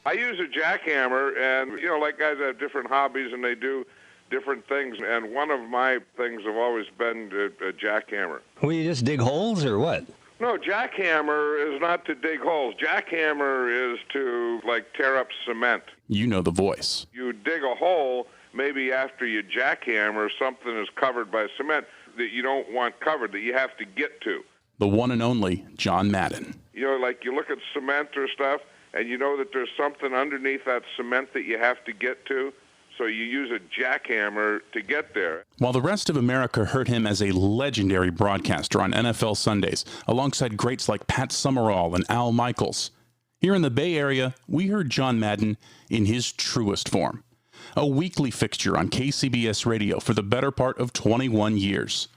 I use a jackhammer, and, like guys have different hobbies, and they do different things, and one of my things have always been a jackhammer. Well, you just dig holes, or what? No, jackhammer is not to dig holes. Jackhammer is to, tear up cement. You know the voice. You dig a hole, maybe after you jackhammer, something is covered by cement that you don't want covered, that you have to get to. The one and only John Madden. You look at cement or stuff, and you know that there's something underneath that cement that you have to get to, so you use a jackhammer to get there. While the rest of America heard him as a legendary broadcaster on NFL Sundays, alongside greats like Pat Summerall and Al Michaels, here in the Bay Area, we heard John Madden in his truest form. A weekly fixture on KCBS Radio for the better part of 21 years.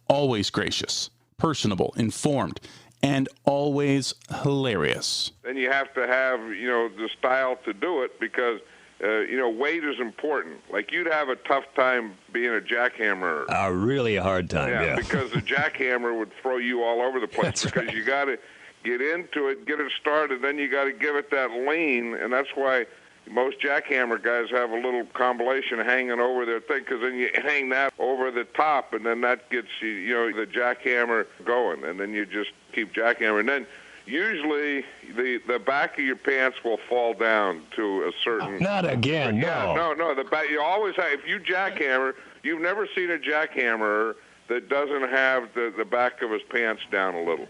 Always gracious, personable, informed, and always hilarious. Then you have to have, the style to do it because, weight is important. You'd have a tough time being a jackhammer. A really hard time, yeah. Because the jackhammer would throw you all over the place. That's because right. You got to get into it, get it started, then you got to give it that lean, and that's why most jackhammer guys have a little combination hanging over their thing, because then you hang that over the top, and then that gets you, the jackhammer going, and then you just keep jackhammering. Then usually the back of your pants will fall down to a certain... Not again, no. No. The back, you always have, if you jackhammer, you've never seen a jackhammerer that doesn't have the back of his pants down a little.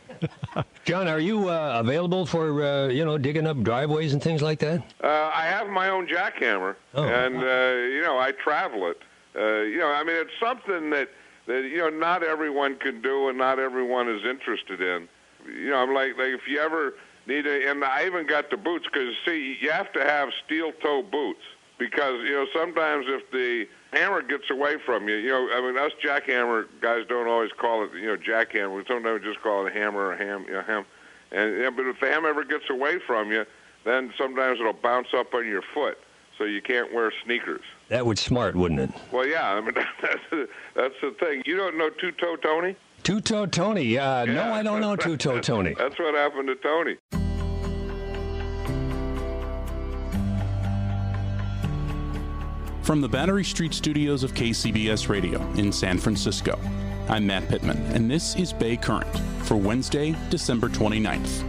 John, are you available for, digging up driveways and things like that? I have my own jackhammer, and, I travel it. It's something that, not everyone can do and not everyone is interested in. I'm like if you ever need and I even got the boots, because, see, you have to have steel-toe boots, because, sometimes if the hammer gets away from you, us jackhammer guys don't always call it, jackhammer. We sometimes just call it a hammer or ham. But if the hammer ever gets away from you, then sometimes it'll bounce up on your foot, so you can't wear sneakers. That would smart, wouldn't it? Well, yeah, that's the thing. You don't know Two-Toe Tony? Two-Toe Tony? Yeah. No, I don't know Two-Toe Tony. That's what happened to Tony. From the Battery Street studios of KCBS Radio in San Francisco, I'm Matt Pittman, and this is Bay Current for Wednesday, December 29th.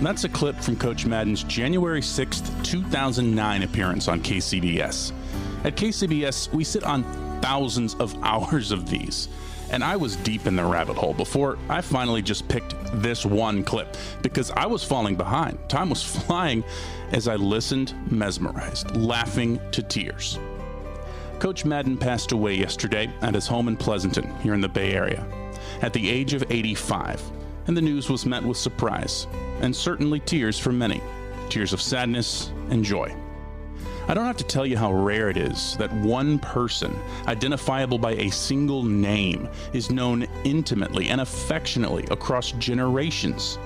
That's a clip from Coach Madden's January 6th, 2009 appearance on KCBS. At KCBS, we sit on thousands of hours of these, and I was deep in the rabbit hole before I finally just picked this one clip, because I was falling behind. Time was flying as I listened, mesmerized, laughing to tears. Coach Madden passed away yesterday at his home in Pleasanton, here in the Bay Area, at the age of 85, and the news was met with surprise, and certainly tears for many, tears of sadness and joy. I don't have to tell you how rare it is that one person, identifiable by a single name, is known intimately and affectionately across generations.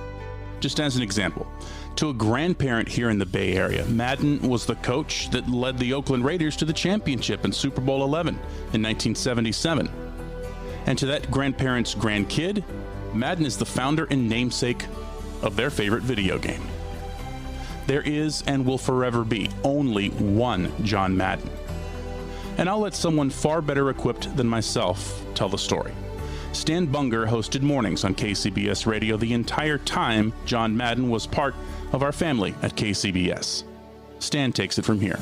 Just as an example, to a grandparent here in the Bay Area, Madden was the coach that led the Oakland Raiders to the championship in Super Bowl XI in 1977. And to that grandparent's grandkid, Madden is the founder and namesake of their favorite video game. There is and will forever be only one John Madden. And I'll let someone far better equipped than myself tell the story. Stan Bunger hosted mornings on KCBS Radio the entire time John Madden was part of our family at KCBS. Stan takes it from here.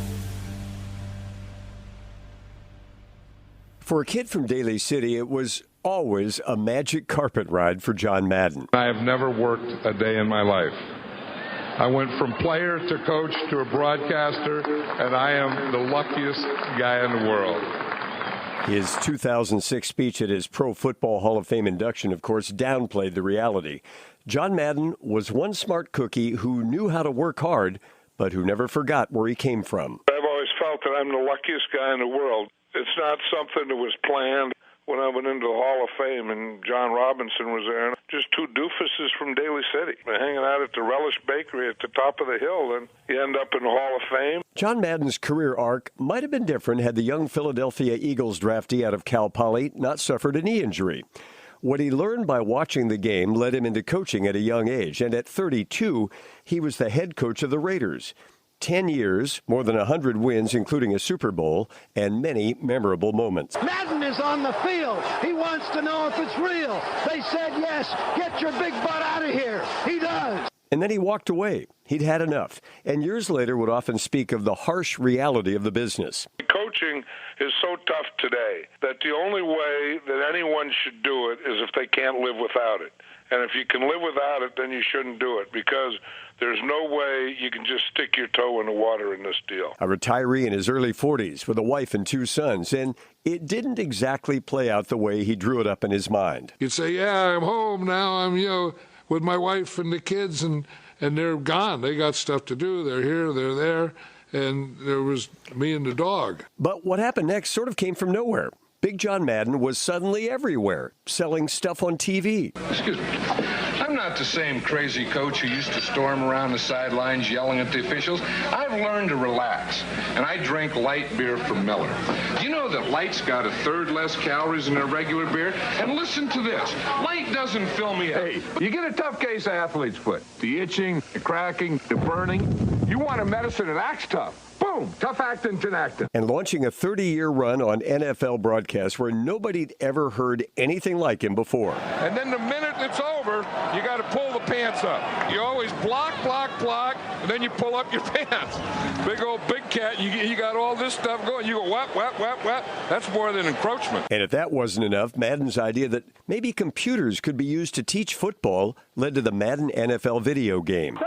For a kid from Daly City, it was always a magic carpet ride for John Madden. I have never worked a day in my life. I went from player to coach to a broadcaster, and I am the luckiest guy in the world. His 2006 speech at his Pro Football Hall of Fame induction, of course, downplayed the reality. John Madden was one smart cookie who knew how to work hard, but who never forgot where he came from. I've always felt that I'm the luckiest guy in the world. It's not something that was planned. When I went into the Hall of Fame and John Robinson was there, just two doofuses from Daly City hanging out at the Relish Bakery at the top of the hill, and you end up in the Hall of Fame. John Madden's career arc might have been different had the young Philadelphia Eagles draftee out of Cal Poly not suffered a knee injury. What he learned by watching the game led him into coaching at a young age, and at 32, he was the head coach of the Raiders. 10 years, more than 100 wins, including a Super Bowl, and many memorable moments. Madden is on the field. He wants to know if it's real. They said yes. Get your big butt out of here. He does. And then he walked away. He'd had enough, and years later would often speak of the harsh reality of the business. Coaching is so tough today that the only way that anyone should do it is if they can't live without it. And if you can live without it, then you shouldn't do it, because there's no way you can just stick your toe in the water in this deal. A retiree in his early 40s with a wife and 2 sons, and it didn't exactly play out the way he drew it up in his mind. You'd say, yeah, I'm home now. I'm, with my wife and the kids, and they're gone. They got stuff to do. They're here, they're there, and there was me and the dog. But what happened next sort of came from nowhere. Big John Madden was suddenly everywhere, selling stuff on TV. Excuse me. I'm not the same crazy coach who used to storm around the sidelines yelling at the officials. I've learned to relax, and I drink light beer from Miller. Do you know that light's got 1/3 less calories than a regular beer? And listen to this. Light doesn't fill me up. Hey, you get a tough case of athlete's foot. The itching, the cracking, the burning. You want a medicine that acts tough. Boom, tough actin' Tinactin. And launching a 30-year run on NFL broadcasts where nobody'd ever heard anything like him before. And then the minute it's over, you got to pull the pants up. You always block, and then you pull up your pants. Big cat, you got all this stuff going. You go, whap. That's more than encroachment. And if that wasn't enough, Madden's idea that maybe computers could be used to teach football led to the Madden NFL video game.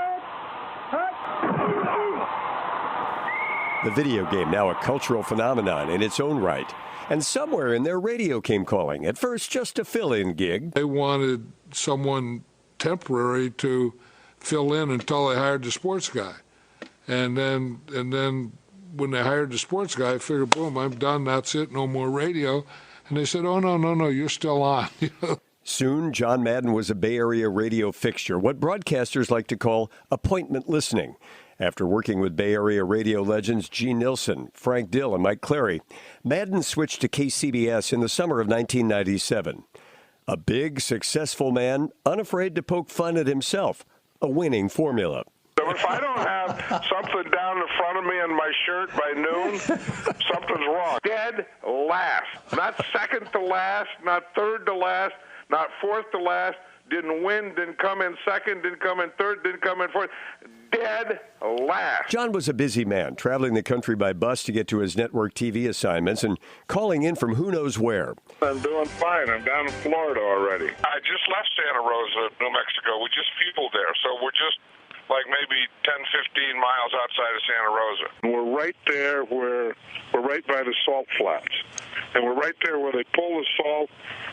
The video game, now a cultural phenomenon in its own right. And somewhere in there, radio came calling. At first, just a fill-in gig. They wanted someone temporary to fill in until they hired the sports guy. And then when they hired the sports guy, I figured, boom, I'm done, that's it, no more radio. And they said, oh, no, you're still on. Soon, John Madden was a Bay Area radio fixture, what broadcasters like to call appointment listening. After working with Bay Area radio legends Gene Nilsson, Frank Dill, and Mike Clary, Madden switched to KCBS in the summer of 1997. A big, successful man, unafraid to poke fun at himself. A winning formula. So if I don't have something down in front of me in my shirt by noon, something's wrong. Dead last. Not second to last, not third to last, not fourth to last. Didn't win, didn't come in second, didn't come in third, didn't come in fourth. Dead last. John was a busy man, traveling the country by bus to get to his network TV assignments and calling in from who knows where. I'm doing fine. I'm down in Florida already. I just left Santa Rosa, New Mexico. We just fueled there, so we're just like maybe 10, 15 miles outside of Santa Rosa. We're right there where we're right by the salt flats. And we're right there where they pull the salt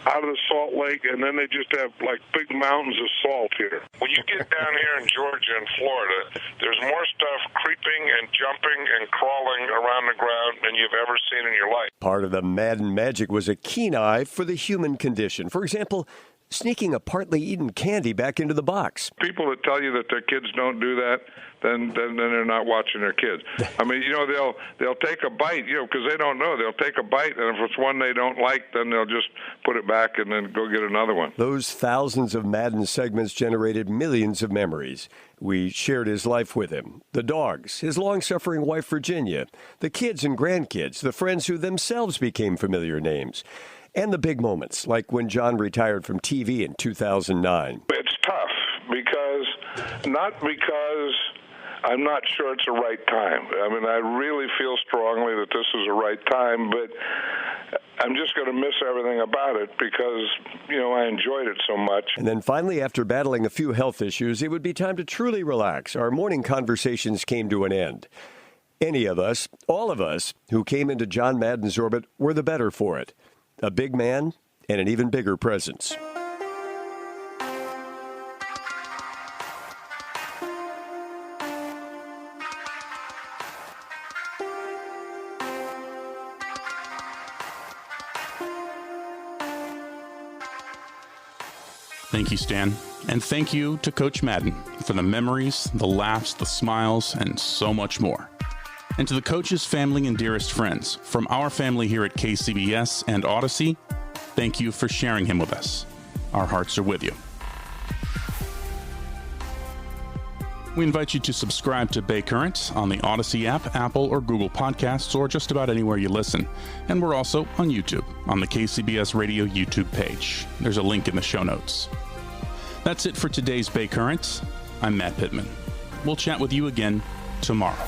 out of the salt lake, and then they just have like big mountains of salt here. When you get down here in Georgia and Florida, there's more stuff creeping and jumping and crawling around the ground than you've ever seen in your life. Part of the Madden magic was a keen eye for the human condition. For example, sneaking a partly eaten candy back into the box. People that tell you that their kids don't do that, then they're not watching their kids. I mean, they'll take a bite, because they don't know. They'll take a bite, and if it's one they don't like, then they'll just put it back and then go get another one. Those thousands of Madden segments generated millions of memories. We shared his life with him. The dogs, his long-suffering wife, Virginia, the kids and grandkids, the friends who themselves became familiar names. And the big moments, like when John retired from TV in 2009. It's tough not because I'm not sure it's the right time. I mean, I really feel strongly that this is the right time, but I'm just going to miss everything about it because, I enjoyed it so much. And then finally, after battling a few health issues, it would be time to truly relax. Our morning conversations came to an end. Any of us, all of us, who came into John Madden's orbit were the better for it. A big man and an even bigger presence. Thank you, Stan. And thank you to Coach Madden for the memories, the laughs, the smiles, and so much more. And to the coach's family and dearest friends, from our family here at KCBS and Odyssey, thank you for sharing him with us. our hearts are with you. We invite you to subscribe to Bay Current on the Odyssey app, Apple or Google Podcasts, or just about anywhere you listen. And we're also on YouTube, on the KCBS Radio YouTube page. There's a link in the show notes. That's it for today's Bay Current. I'm Matt Pittman. We'll chat with you again tomorrow.